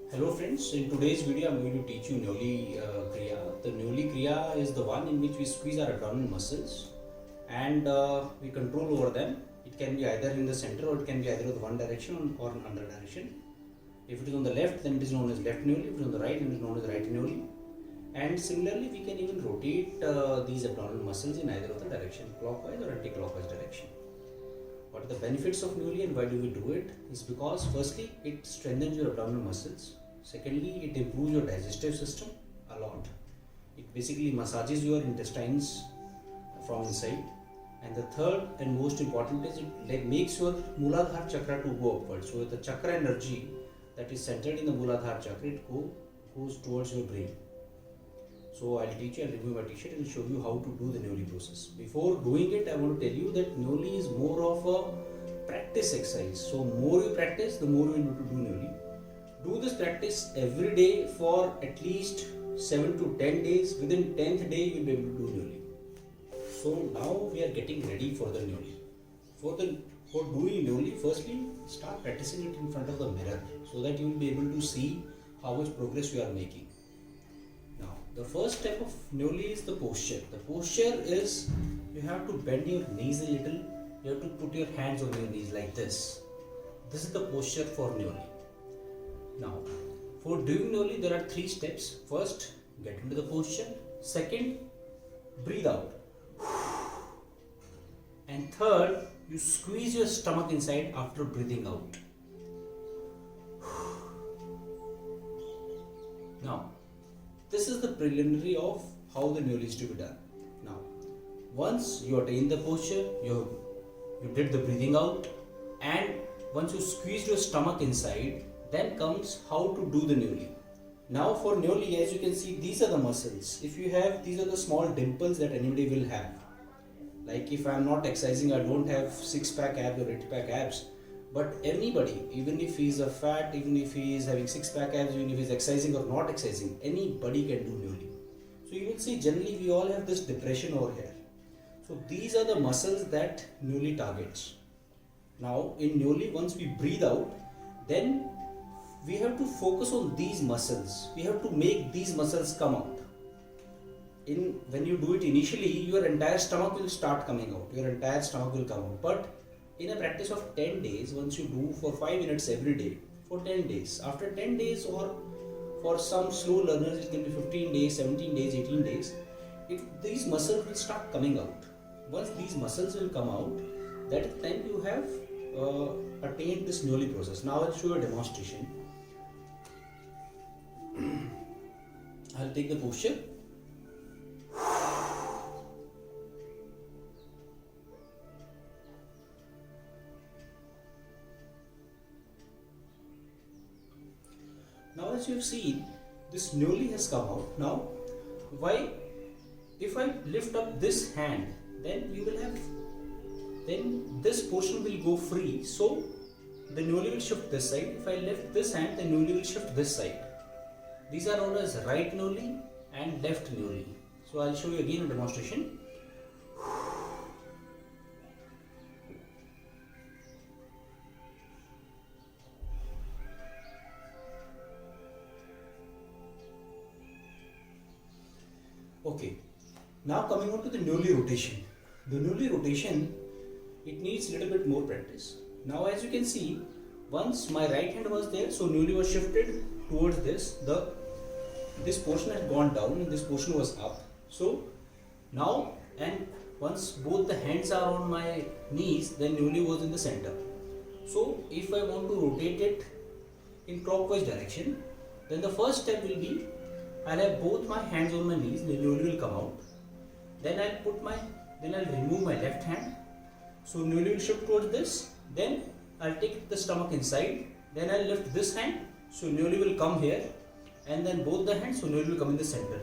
Hello friends, in today's video I am going to teach you Neoli Kriya. The Neoli Kriya is the one in which we squeeze our abdominal muscles and we control over them. It can be either in the center or it can be either in one direction or in another direction. If it is on the left, then it is known as left Neoli. If it is on the right, then it is known as right Neoli. And similarly, we can even rotate these abdominal muscles in either of the direction, clockwise or anti-clockwise direction. What are the benefits of Neoli and why do we do it? Is because firstly, it strengthens your abdominal muscles. Secondly, it improves your digestive system a lot. It basically massages your intestines from inside. And the third and most important is it makes your Mooladhara chakra to go upwards. So the chakra energy that is centered in the Mooladhara chakra, it goes towards your brain. So I'll teach you, I'll remove my t-shirt and show you how to do the Neoli process. Before doing it, I want to tell you that Neoli is more of a practice exercise. So more you practice, the more you will to do Neoli. Do this practice every day for at least 7 to 10 days. Within 10th day, you will be able to do Neoli. So now we are getting ready for the Neoli. For doing Neoli, firstly, start practicing it in front of the mirror so that you will be able to see how much progress you are making. Now, the first step of Neoli is the posture. The posture is you have to bend your knees a little. You have to put your hands on your knees like this. This is the posture for Neoli. Now, for doing Neoli, there are 3 steps. First, get into the posture. Second, breathe out. And third, you squeeze your stomach inside after breathing out. Now, this is the preliminary of how the Neoli is to be done. Now, once you attain the posture, you did the breathing out, and once you squeeze your stomach inside, then comes how to do the Neoli. Now for Neoli, as you can see, these are the muscles. If you have, these are the small dimples that anybody will have. Like if I am not exercising, I don't have 6-pack abs or 8-pack abs. But anybody, even if he is a fat, even if he is having 6-pack abs, even if he is exercising or not exercising, anybody can do Neoli. So you will see generally we all have this depression over here. So these are the muscles that Neoli targets. Now in Neoli, once we breathe out, then we have to focus on these muscles. We have to make these muscles come out. When you do it initially, your entire stomach will start coming out. Your entire stomach will come out. But in a practice of 10 days, once you do for 5 minutes every day, for 10 days, after 10 days or for some slow learners, it can be 15 days, 17 days, 18 days, these muscles will start coming out. Once these muscles will come out, that is the time you have attained this Neoli process. Now I'll show you a demonstration. I'll take the posture. Now as you have seen, this Neoli has come out. Now, why? If I lift up this hand, then this portion will go free. So the Neoli will shift this side. If I lift this hand, the Neoli will shift this side. These are known as right Neoli and left Neoli. So I'll show you again a demonstration. Okay, now coming on to the Neoli rotation. The Neoli rotation, it needs a little bit more practice. Now as you can see, once my right hand was there, so Neoli was shifted towards this. This portion had gone down and this portion was up. So now, and once both the hands are on my knees, then Neoli was in the center. So if I want to rotate it in clockwise direction, then the first step will be I'll have both my hands on my knees, the Neoli will come out. Then I'll remove my left hand. So Neoli will shift towards this. Then I'll take the stomach inside. Then I'll lift this hand. So Neoli will come here. And then both the hands, so Neoli will come in the center.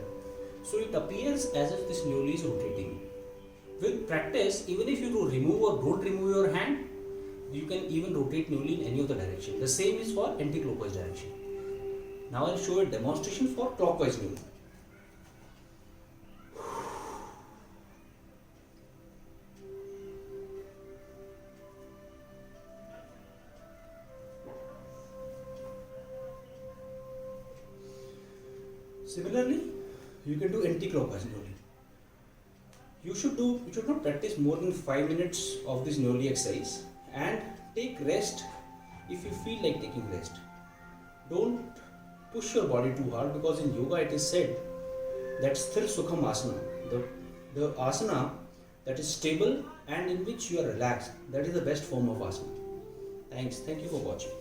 So it appears as if this Neoli is rotating. With practice, even if you do remove or don't remove your hand, you can even rotate Neoli in any of the direction. The same is for anti-clockwise direction. Now I'll show a demonstration for clockwise Neoli. Similarly, you can do anti-clockwise Nyoli. You should not practice more than 5 minutes of this Nyoli exercise and take rest if you feel like taking rest. Don't push your body too hard, because in yoga it is said that Sthir Sukham Asana, the asana that is stable and in which you are relaxed, that is the best form of asana. Thank you for watching.